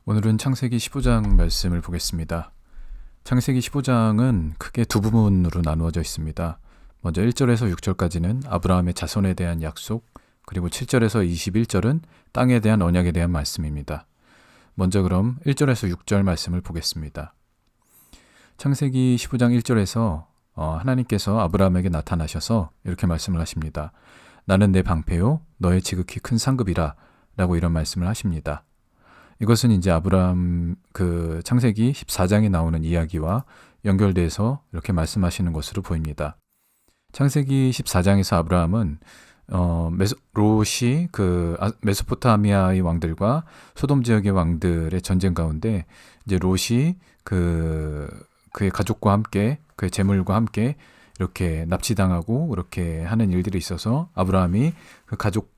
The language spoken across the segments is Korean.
오늘은 창세기 15장 말씀을 보겠습니다. 창세기 15장은 크게 두 부분으로 나누어져 있습니다. 먼저 1절에서 6절까지는 아브라함의 자손에 대한 약속, 그리고 7절에서 21절은 땅에 대한 언약에 대한 말씀입니다. 먼저 그럼 1절에서 6절 말씀을 보겠습니다. 창세기 15장 1절에서 하나님께서 아브라함에게 나타나셔서 이렇게 말씀을 하십니다. 나는 내 방패요 너의 지극히 큰 상급이라 라고 이런 말씀을 하십니다. 이것은 이제 아브라함 창세기 14장에 나오는 이야기와 연결돼서 이렇게 말씀하시는 것으로 보입니다. 창세기 14장에서 아브라함은 롯이 메소포타미아의 왕들과 소돔 지역의 왕들의 전쟁 가운데 이제 롯이 그의 가족과 함께 그의 재물과 함께 이렇게 납치당하고 그렇게 하는 일들이 있어서 아브라함이 그 가족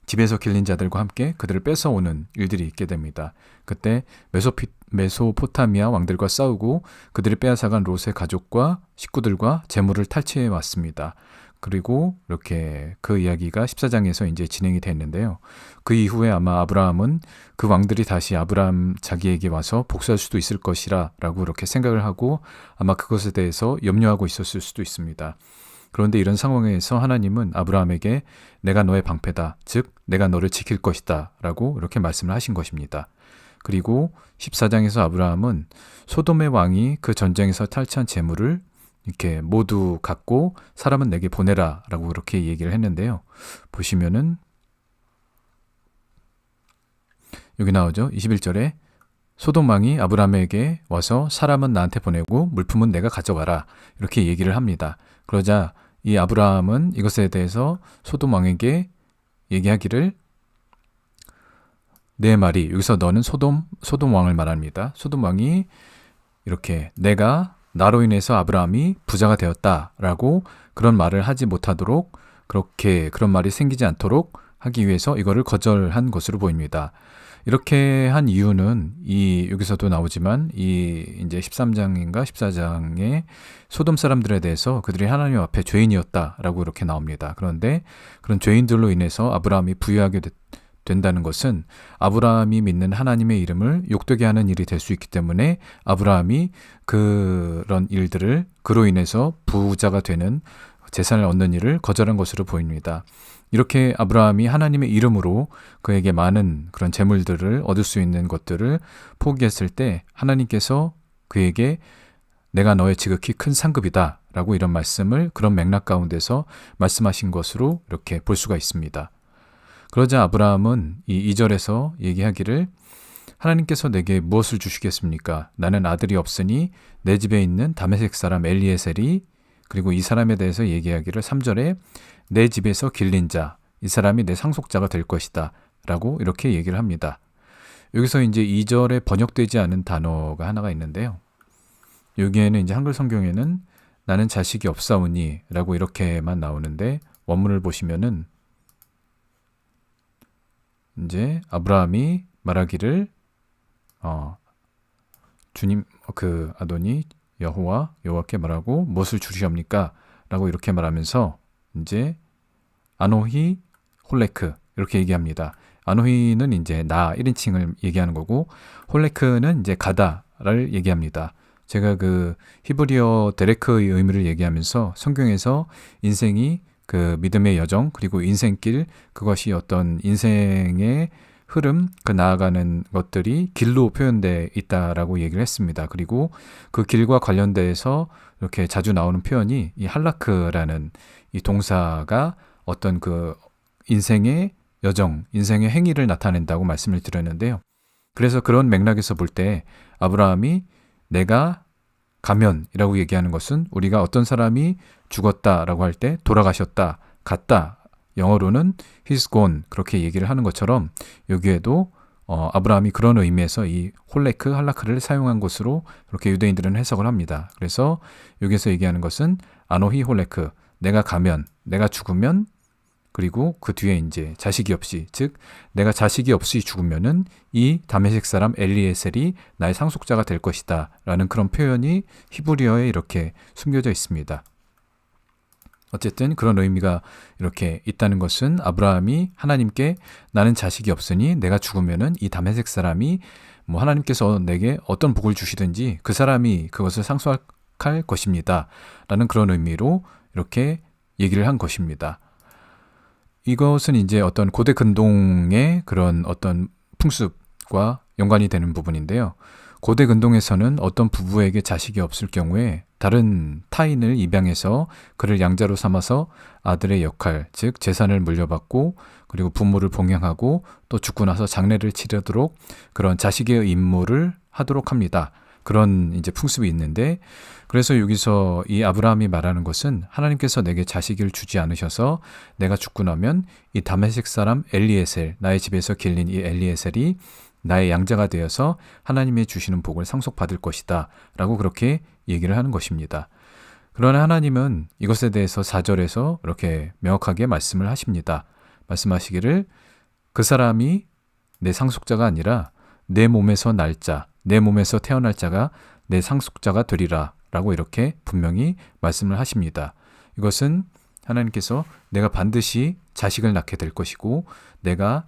집에서 길린 자들과 함께 그들을 뺏어오는 일들이 있게 됩니다. 그때 메소포타미아 왕들과 싸우고 그들이 빼앗아간 롯의 가족과 식구들과 재물을 탈취해 왔습니다. 그리고 이렇게 그 이야기가 14장에서 이제 진행이 됐는데요. 그 이후에 아마 아브라함은 그 왕들이 다시 아브라함 자기에게 와서 복수할 수도 있을 것이라 라고 이렇게 생각을 하고 아마 그것에 대해서 염려하고 있었을 수도 있습니다. 그런데 이런 상황에서 하나님은 아브라함에게 내가 너의 방패다, 즉 내가 너를 지킬 것이다 라고 이렇게 말씀을 하신 것입니다. 그리고 14장에서 아브라함은 소돔의 왕이 그 전쟁에서 탈취한 재물을 이렇게 모두 갖고 사람은 내게 보내라 라고 이렇게 얘기를 했는데요. 보시면은 여기 나오죠. 21절에 소돔 왕이 아브라함에게 와서 사람은 나한테 보내고 물품은 내가 가져가라 이렇게 얘기를 합니다. 그러자 이 아브라함은 이것에 대해서 소돔 왕에게 얘기하기를 내 말이 여기서 너는 소돔 왕을 말합니다. 소돔 왕이 이렇게 내가 나로 인해서 아브라함이 부자가 되었다라고 그런 말을 하지 못하도록 그렇게 그런 말이 생기지 않도록 하기 위해서 이거를 거절한 것으로 보입니다. 이렇게 한 이유는 여기서도 나오지만 이제 13장인가 14장에 소돔 사람들에 대해서 그들이 하나님 앞에 죄인이었다라고 이렇게 나옵니다. 그런데 그런 죄인들로 인해서 아브라함이 부유하게 된다는 것은 아브라함이 믿는 하나님의 이름을 욕되게 하는 일이 될 수 있기 때문에 아브라함이 그런 일들을 그로 인해서 부자가 되는 재산을 얻는 일을 거절한 것으로 보입니다. 이렇게 아브라함이 하나님의 이름으로 그에게 많은 그런 재물들을 얻을 수 있는 것들을 포기했을 때 하나님께서 그에게 내가 너의 지극히 큰 상급이다 라고 이런 말씀을 그런 맥락 가운데서 말씀하신 것으로 이렇게 볼 수가 있습니다. 그러자 아브라함은 이 2절에서 얘기하기를 하나님께서 내게 무엇을 주시겠습니까? 나는 아들이 없으니 내 집에 있는 다메섹 사람 엘리에셀이 그리고 이 사람에 대해서 얘기하기를 3절에 내 집에서 길린 자, 이 사람이 내 상속자가 될 것이다 라고 이렇게 얘기를 합니다. 여기서 이제 2절에 번역되지 않은 단어가 하나가 있는데요. 여기에는 이제 한글 성경에는 나는 자식이 없사오니 라고 이렇게만 나오는데 원문을 보시면은 이제 아브라함이 말하기를 주님 아도니 여호와께 말하고 무엇을 주시옵니까? 라고 이렇게 말하면서 이제 아노히 홀레크 이렇게 얘기합니다. 아노히는 이제 나 1인칭을 얘기하는 거고 홀레크는 이제 가다를 얘기합니다. 제가 그 히브리어 데레크의 의미를 얘기하면서 성경에서 인생이 그 믿음의 여정 그리고 인생길 그것이 어떤 인생의 흐름, 나아가는 것들이 길로 표현되어 있다라고 얘기를 했습니다. 그리고 그 길과 관련돼서 이렇게 자주 나오는 표현이 이 할라크라는 이 동사가 어떤 그 인생의 여정, 인생의 행위를 나타낸다고 말씀을 드렸는데요. 그래서 그런 맥락에서 볼 때 아브라함이 내가 가면이라고 얘기하는 것은 우리가 어떤 사람이 죽었다라고 할 때 돌아가셨다, 갔다, 영어로는 he's gone 그렇게 얘기를 하는 것처럼 여기에도 아브라함이 그런 의미에서 이 홀레크, 할라크를 사용한 것으로 그렇게 유대인들은 해석을 합니다. 그래서 여기서 얘기하는 것은 아노히 홀레크, 내가 가면, 내가 죽으면 그리고 그 뒤에 이제 자식이 없이, 즉 내가 자식이 없이 죽으면은 이 다메섹 사람 엘리에셀이 나의 상속자가 될 것이다 라는 그런 표현이 히브리어에 이렇게 숨겨져 있습니다. 어쨌든 그런 의미가 이렇게 있다는 것은 아브라함이 하나님께 나는 자식이 없으니 내가 죽으면은 이 다메섹 사람이 뭐 하나님께서 내게 어떤 복을 주시든지 그 사람이 그것을 상속할 것입니다. 라는 그런 의미로 이렇게 얘기를 한 것입니다. 이것은 이제 어떤 고대 근동의 그런 어떤 풍습과 연관이 되는 부분인데요. 고대 근동에서는 어떤 부부에게 자식이 없을 경우에 다른 타인을 입양해서 그를 양자로 삼아서 아들의 역할, 즉 재산을 물려받고 그리고 부모를 봉양하고 또 죽고 나서 장례를 치르도록 그런 자식의 임무를 하도록 합니다. 그런 이제 풍습이 있는데, 그래서 여기서 이 아브라함이 말하는 것은 하나님께서 내게 자식을 주지 않으셔서 내가 죽고 나면 이 다메섹 사람 엘리에셀, 나의 집에서 길린 이 엘리에셀이 나의 양자가 되어서 하나님의 주시는 복을 상속받을 것이다 라고 그렇게 얘기를 하는 것입니다. 그러나 하나님은 이것에 대해서 4절에서 이렇게 명확하게 말씀을 하십니다. 말씀하시기를 그 사람이 내 상속자가 아니라 내 몸에서 날 자, 내 몸에서 태어날 자가 내 상속자가 되리라 라고 이렇게 분명히 말씀을 하십니다. 이것은 하나님께서 내가 반드시 자식을 낳게 될 것이고 내가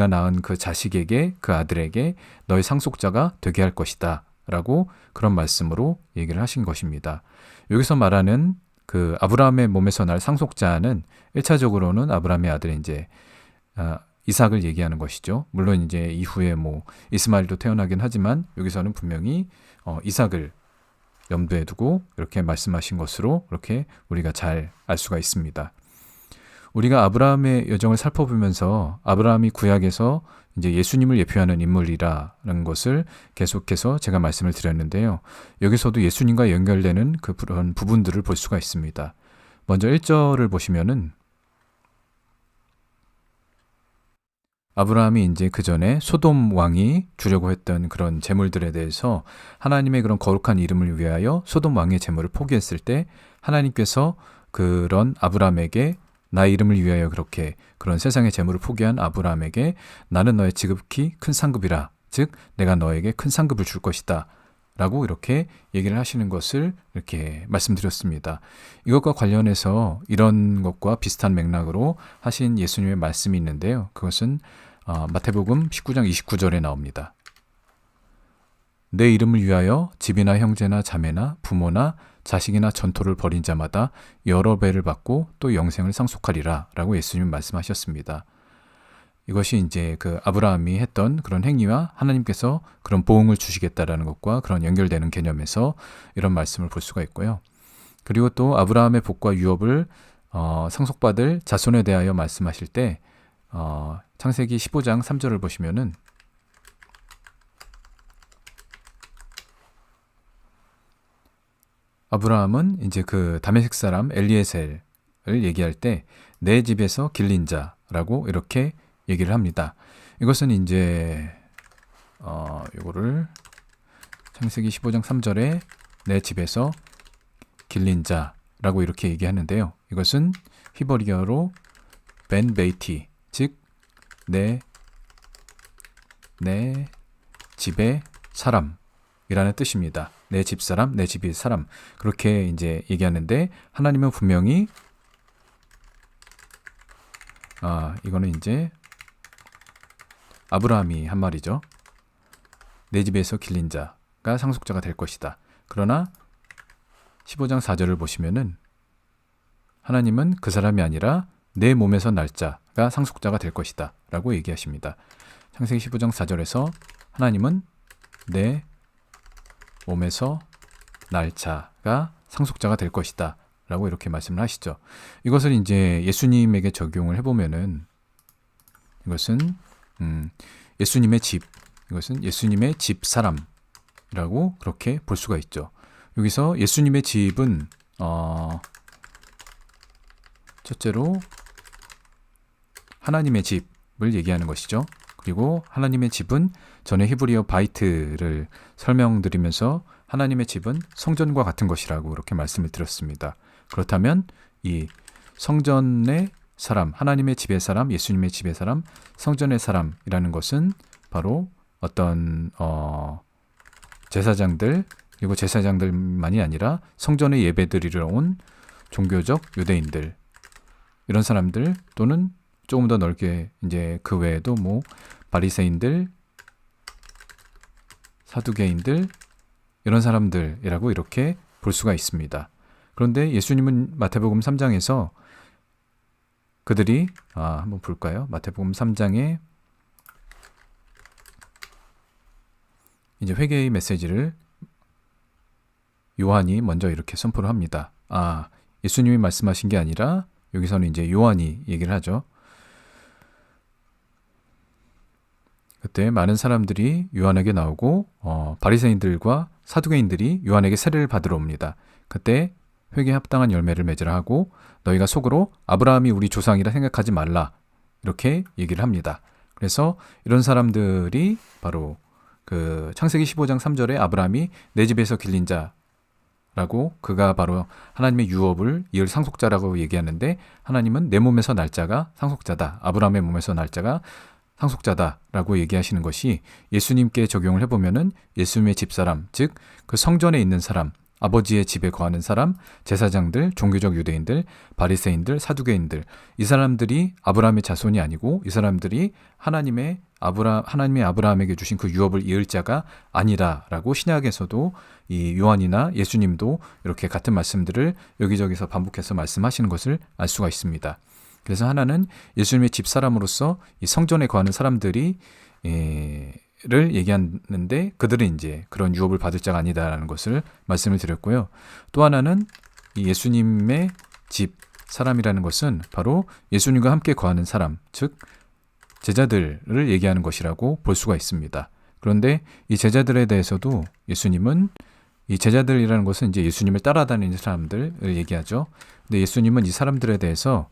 낳은 그 자식에게, 그 아들에게 너의 상속자가 되게 할 것이다 라고 그런 말씀으로 얘기를 하신 것입니다. 여기서 말하는 그 아브라함의 몸에서 날 상속자는 1차적으로는 아브라함의 아들 이제 이삭을 얘기하는 것이죠. 물론 이제 이후에 뭐 이스마엘도 태어나긴 하지만 여기서는 분명히 이삭을 염두에 두고 이렇게 말씀하신 것으로 이렇게 우리가 잘 알 수가 있습니다. 우리가 아브라함의 여정을 살펴보면서 아브라함이 구약에서 이제 예수님을 예표하는 인물이라는 것을 계속해서 제가 말씀을 드렸는데요. 여기서도 예수님과 연결되는 그런 부분들을 볼 수가 있습니다. 먼저 1절을 보시면은 아브라함이 이제 그 전에 소돔 왕이 주려고 했던 그런 재물들에 대해서 하나님의 그런 거룩한 이름을 위하여 소돔 왕의 재물을 포기했을 때 하나님께서 그런 아브라함에게 나의 이름을 위하여 그렇게 그런 세상의 재물을 포기한 아브라함에게 나는 너의 지극히 큰 상급이라, 즉 내가 너에게 큰 상급을 줄 것이다 라고 이렇게 얘기를 하시는 것을 이렇게 말씀드렸습니다. 이것과 관련해서 이런 것과 비슷한 맥락으로 하신 예수님의 말씀이 있는데요. 그것은 마태복음 19장 29절에 나옵니다. 내 이름을 위하여 집이나 형제나 자매나 부모나 자식이나 전토를 벌인 자마다 여러 배를 받고 또 영생을 상속하리라 라고 예수님은 말씀하셨습니다. 이것이 이제 그 아브라함이 했던 그런 행위와 하나님께서 그런 보응을 주시겠다라는 것과 그런 연결되는 개념에서 이런 말씀을 볼 수가 있고요. 그리고 또 아브라함의 복과 유업을 상속받을 자손에 대하여 말씀하실 때 창세기 15장 3절을 보시면은 아브라함은 이제 그 다메섹 사람 엘리에셀을 얘기할 때 내 집에서 길린 자라고 이렇게 얘기를 합니다. 이것은 이제 이거를 창세기 15장 3절에 내 집에서 길린 자라고 이렇게 얘기하는데요. 이것은 히브리어로 벤 베이티, 즉 내 집의 사람이라는 뜻입니다. 내 집사람, 내 집의 사람, 그렇게 이제 얘기하는데 하나님은 분명히 이거는 이제 아브라함이 한 말이죠. 내 집에서 길린 자가 상속자가 될 것이다. 그러나 15장 4절을 보시면은 하나님은 그 사람이 아니라 내 몸에서 날 자가 상속자가 될 것이다 라고 얘기하십니다. 창세기 15장 4절에서 하나님은 내 몸에서 날 자가 상속자가 될 것이다 라고 이렇게 말씀을 하시죠. 이것을 이제 예수님에게 적용을 해보면은 이것은 예수님의 집, 이것은 예수님의 집 사람이라고 그렇게 볼 수가 있죠. 여기서 예수님의 집은 첫째로 하나님의 집을 얘기하는 것이죠. 그리고 하나님의 집은 전에 히브리어 바이트를 설명드리면서 하나님의 집은 성전과 같은 것이라고 그렇게 말씀을 드렸습니다. 그렇다면 이 성전의 사람, 하나님의 집의 사람, 예수님의 집의 사람, 성전의 사람이라는 것은 바로 어떤 제사장들, 그리고 제사장들만이 아니라 성전에 예배드리러 온 종교적 유대인들, 이런 사람들, 또는 조금 더 넓게 이제 그 외에도 뭐 바리새인들, 사두개인들, 이런 사람들이라고 이렇게 볼 수가 있습니다. 그런데 예수님은 마태복음 3장에서 그들이 한번 볼까요? 마태복음 3장에 이제 회개의 메시지를 요한이 먼저 이렇게 선포를 합니다. 예수님이 말씀하신 게 아니라 여기서는 이제 요한이 얘기를 하죠. 그때 많은 사람들이 요한에게 나오고 바리새인들과 사두개인들이 요한에게 세례를 받으러 옵니다. 그때 회개에 합당한 열매를 맺으라 하고 너희가 속으로 아브라함이 우리 조상이라 생각하지 말라 이렇게 얘기를 합니다. 그래서 이런 사람들이 바로 그 창세기 15장 3절에 아브라함이 내 집에서 길린 자라고 그가 바로 하나님의 유업을 이을 상속자라고 얘기하는데 하나님은 내 몸에서 날 자가 상속자다. 아브라함의 몸에서 날 자가 상속자다라고 얘기하시는 것이 예수님께 적용을 해보면은 예수님의 집사람, 즉 그 성전에 있는 사람, 아버지의 집에 거하는 사람, 제사장들, 종교적 유대인들, 바리새인들, 사두개인들 이 사람들이 아브라함의 자손이 아니고 이 사람들이 하나님이 아브라함에게 주신 그 유업을 이을 자가 아니라라고 신약에서도 이 요한이나 예수님도 이렇게 같은 말씀들을 여기저기서 반복해서 말씀하시는 것을 알 수가 있습니다. 그래서 하나는 예수님의 집사람으로서 이 성전에 거하는 사람들이 를 얘기하는데 그들은 이제 그런 유업을 받을 자가 아니다라는 것을 말씀을 드렸고요. 또 하나는 이 예수님의 집 사람이라는 것은 바로 예수님과 함께 거하는 사람, 즉 제자들을 얘기하는 것이라고 볼 수가 있습니다. 그런데 이 제자들에 대해서도 예수님은 이 제자들이라는 것은 이제 예수님을 따라다니는 사람들을 얘기하죠. 근데 예수님은 이 사람들에 대해서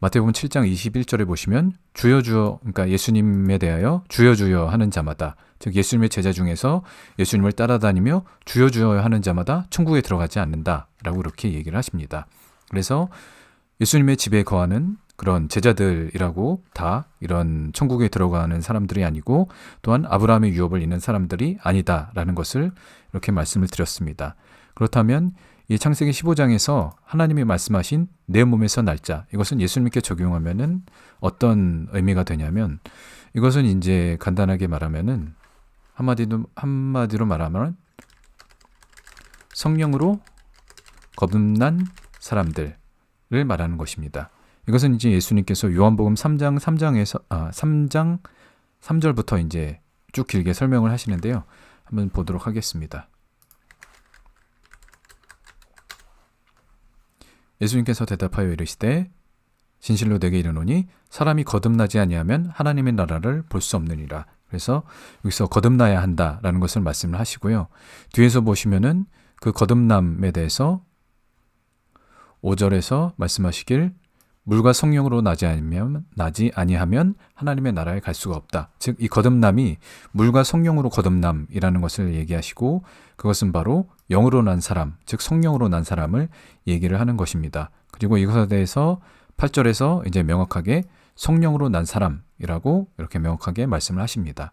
마태복음 7장 21절에 보시면 주여 주여, 그러니까 예수님에 대하여 주여 주여 하는 자마다, 즉 예수님의 제자 중에서 예수님을 따라다니며 주여 주여 하는 자마다 천국에 들어가지 않는다라고 이렇게 얘기를 하십니다. 그래서 예수님의 집에 거하는 그런 제자들이라고 다 이런 천국에 들어가는 사람들이 아니고 또한 아브라함의 유업을 잇는 사람들이 아니다라는 것을 이렇게 말씀을 드렸습니다. 그렇다면 이 창세기 15장에서 하나님이 말씀하신 내 몸에서 날자, 이것은 예수님께 적용하면은 어떤 의미가 되냐면 이것은 이제 간단하게 말하면은 한마디로 말하면 성령으로 거듭난 사람들을 말하는 것입니다. 이것은 이제 예수님께서 요한복음 3장 3절부터 이제 쭉 길게 설명을 하시는데요. 한번 보도록 하겠습니다. 예수님께서 대답하여 이르시되 진실로 내게 이르노니 사람이 거듭나지 아니하면 하나님의 나라를 볼 수 없느니라. 그래서 여기서 거듭나야 한다라는 것을 말씀을 하시고요. 뒤에서 보시면은 그 거듭남에 대해서 5절에서 말씀하시길 물과 성령으로 나지 아니하면 하나님의 나라에 갈 수가 없다. 즉 이 거듭남이 물과 성령으로 거듭남이라는 것을 얘기하시고 그것은 바로 영으로 난 사람, 즉 성령으로 난 사람을 얘기를 하는 것입니다. 그리고 이것에 대해서 8절에서 이제 명확하게 성령으로 난 사람이라고 이렇게 명확하게 말씀을 하십니다.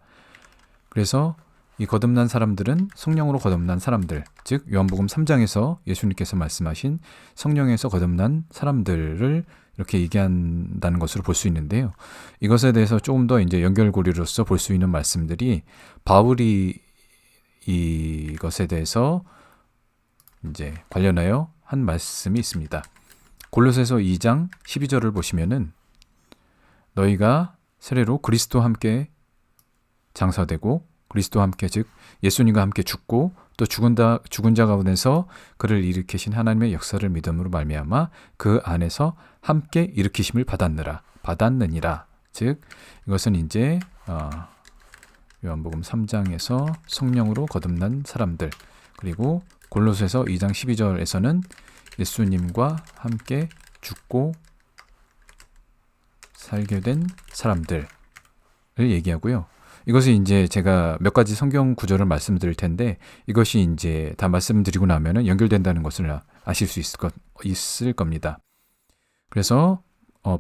그래서 이 거듭난 사람들은 성령으로 거듭난 사람들, 즉 요한복음 3장에서 예수님께서 말씀하신 성령에서 거듭난 사람들을 이렇게 얘기한다는 것으로 볼 수 있는데요. 이것에 대해서 조금 더 이제 연결고리로서 볼 수 있는 말씀들이 바울이 이것에 대해서 이제 관련하여 한 말씀이 있습니다. 골로새서 2장 12절을 보시면은 너희가 세례로 그리스도와 함께 장사되고 그리스도와 함께 즉 예수님과 함께 죽고 또 죽은 자 가운데서 그를 일으키신 하나님의 역사를 믿음으로 말미암아 그 안에서 함께 일으키심을 받았느니라. 즉 이것은 이제 요한복음 3장에서 성령으로 거듭난 사람들, 그리고 골로새서 2장 12절에서는 예수님과 함께 죽고 살게 된 사람들을 얘기하고요. 이것이 이제 제가 몇 가지 성경 구절을 말씀드릴 텐데 이것이 이제 다 말씀드리고 나면은 연결된다는 것을 아실 수 있을 겁니다. 그래서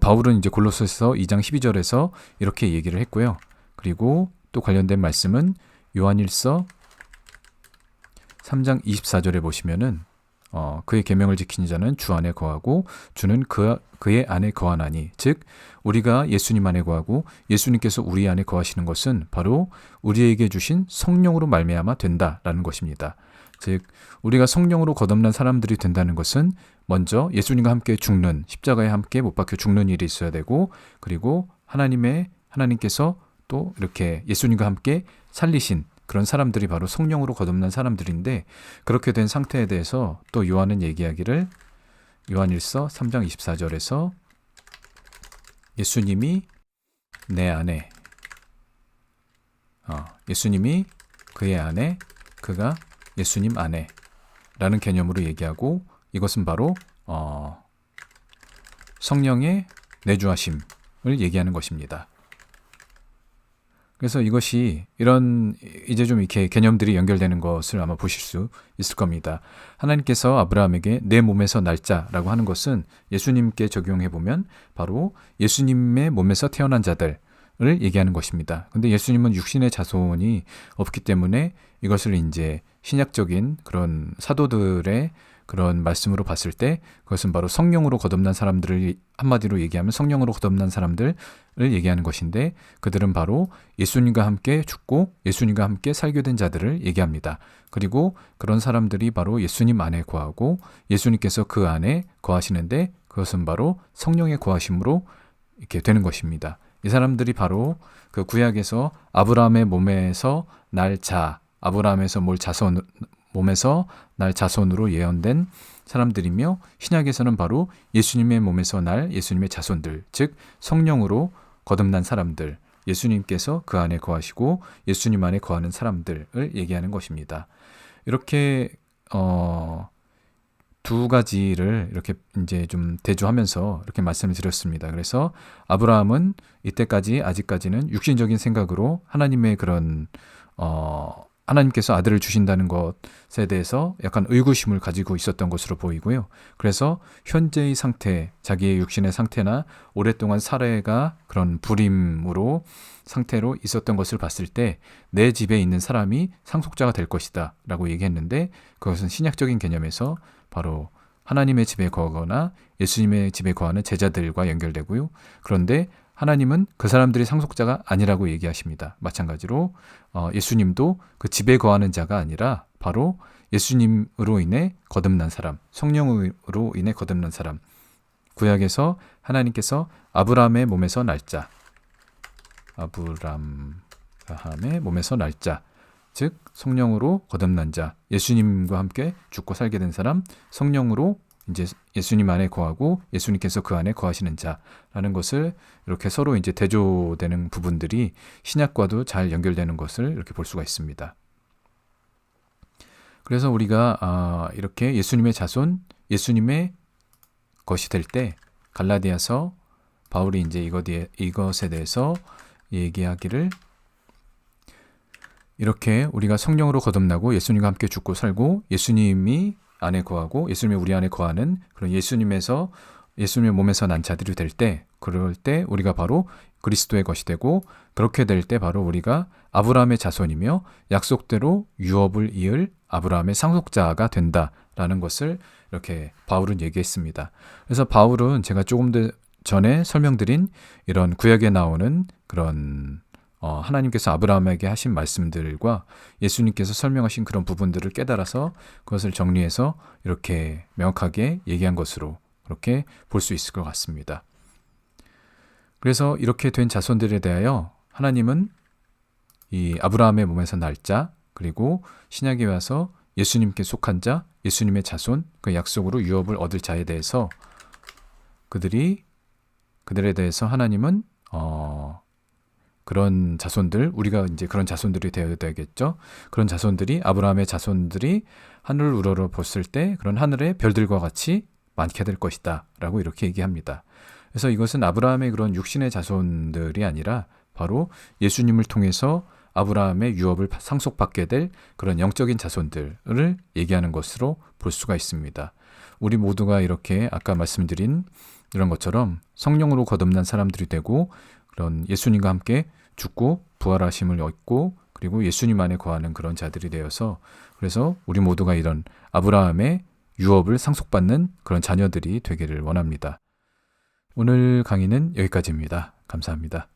바울은 이제 골로새서 2장 12절에서 이렇게 얘기를 했고요. 그리고 또 관련된 말씀은 요한일서 3장 24절에 보시면은 그의 계명을 지키는 자는 주 안에 거하고 주는 그의 안에 거하나니. 즉 우리가 예수님 안에 거하고 예수님께서 우리 안에 거하시는 것은 바로 우리에게 주신 성령으로 말미암아 된다라는 것입니다. 즉 우리가 성령으로 거듭난 사람들이 된다는 것은 먼저 예수님과 함께 죽는, 십자가에 함께 못 박혀 죽는 일이 있어야 되고, 그리고 하나님께서 또 이렇게 예수님과 함께 살리신 그런 사람들이 바로 성령으로 거듭난 사람들인데, 그렇게 된 상태에 대해서 또 요한은 얘기하기를, 요한일서 3장 24절에서 예수님이 내 안에, 예수님이 그의 안에, 그가 예수님 안에 라는 개념으로 얘기하고, 이것은 바로 성령의 내주하심을 얘기하는 것입니다. 그래서 이것이 이제 좀 이렇게 개념들이 연결되는 것을 아마 보실 수 있을 겁니다. 하나님께서 아브라함에게 내 몸에서 날짜라고 하는 것은 예수님께 적용해 보면 바로 예수님의 몸에서 태어난 자들을 얘기하는 것입니다. 근데 예수님은 육신의 자손이 없기 때문에 이것을 이제 신약적인 그런 사도들의 그런 말씀으로 봤을 때 그것은 바로 성령으로 거듭난 사람들을, 한마디로 얘기하면 성령으로 거듭난 사람들을 얘기하는 것인데, 그들은 바로 예수님과 함께 죽고 예수님과 함께 살게 된 자들을 얘기합니다. 그리고 그런 사람들이 바로 예수님 안에 거하고 예수님께서 그 안에 거하시는데, 그것은 바로 성령의 거하심으로 이렇게 되는 것입니다. 이 사람들이 바로 그 구약에서 아브라함의 몸에서 날 자, 아브라함에서 몸에서 날 자손으로 예언된 사람들이며, 신약에서는 바로 예수님의 몸에서 날 예수님의 자손들, 즉 성령으로 거듭난 사람들, 예수님께서 그 안에 거하시고 예수님 안에 거하는 사람들을 얘기하는 것입니다. 이렇게 두 가지를 이렇게 이제 좀 대조하면서 이렇게 말씀을 드렸습니다. 그래서 아브라함은 이때까지, 아직까지는 육신적인 생각으로 하나님의 그런 하나님께서 아들을 주신다는 것에 대해서 약간 의구심을 가지고 있었던 것으로 보이고요. 그래서 현재의 상태, 자기의 육신의 상태나 오랫동안 사례가 그런 불임으로 상태로 있었던 것을 봤을 때 내 집에 있는 사람이 상속자가 될 것이다 라고 얘기했는데, 그것은 신약적인 개념에서 바로 하나님의 집에 거하거나 예수님의 집에 거하는 제자들과 연결되고요. 그런데 하나님은 그 사람들이 상속자가 아니라고 얘기하십니다. 마찬가지로 예수님도 그 집에 거하는 자가 아니라 바로 예수님으로 인해 거듭난 사람, 성령으로 인해 거듭난 사람. 구약에서 하나님께서 아브라함의 몸에서 날짜, 아브라함의 몸에서 날짜, 즉 성령으로 거듭난 자, 예수님과 함께 죽고 살게 된 사람, 성령으로 이제 예수님 안에 거하고 예수님께서 그 안에 거하시는 자라는 것을 이렇게 서로 이제 대조되는 부분들이 신약과도 잘 연결되는 것을 이렇게 볼 수가 있습니다. 그래서 우리가 이렇게 예수님의 자손, 예수님의 것이 될 때 갈라디아서 바울이 이제 이것에 대해서 얘기하기를, 이렇게 우리가 성령으로 거듭나고 예수님과 함께 죽고 살고 예수님이 안에 거하고 예수님이 우리 안에 거하는 그런 예수님의 몸에서 난 자들이 될 때, 그럴 때 우리가 바로 그리스도의 것이 되고, 그렇게 될 때 바로 우리가 아브라함의 자손이며 약속대로 유업을 이을 아브라함의 상속자가 된다라는 것을 이렇게 바울은 얘기했습니다. 그래서 바울은 제가 조금 더 전에 설명드린 이런 구약에 나오는 그런 하나님께서 아브라함에게 하신 말씀들과 예수님께서 설명하신 그런 부분들을 깨달아서 그것을 정리해서 이렇게 명확하게 얘기한 것으로 그렇게 볼 수 있을 것 같습니다. 그래서 이렇게 된 자손들에 대하여 하나님은 이 아브라함의 몸에서 날짜, 그리고 신약에 와서 예수님께 속한 자, 예수님의 자손, 그 약속으로 유업을 얻을 자에 대해서 그들에 대해서 하나님은 그런 자손들, 우리가 이제 그런 자손들이 되어야 되겠죠. 그런 자손들이, 아브라함의 자손들이 하늘을 우러러 봤을 때 그런 하늘의 별들과 같이 많게 될 것이다 라고 이렇게 얘기합니다. 그래서 이것은 아브라함의 그런 육신의 자손들이 아니라 바로 예수님을 통해서 아브라함의 유업을 상속받게 될 그런 영적인 자손들을 얘기하는 것으로 볼 수가 있습니다. 우리 모두가 이렇게 아까 말씀드린 이런 것처럼 성령으로 거듭난 사람들이 되고, 그런 예수님과 함께 죽고 부활하심을 얻고, 그리고 예수님 안에 거하는 그런 자들이 되어서, 그래서 우리 모두가 이런 아브라함의 유업을 상속받는 그런 자녀들이 되기를 원합니다. 오늘 강의는 여기까지입니다. 감사합니다.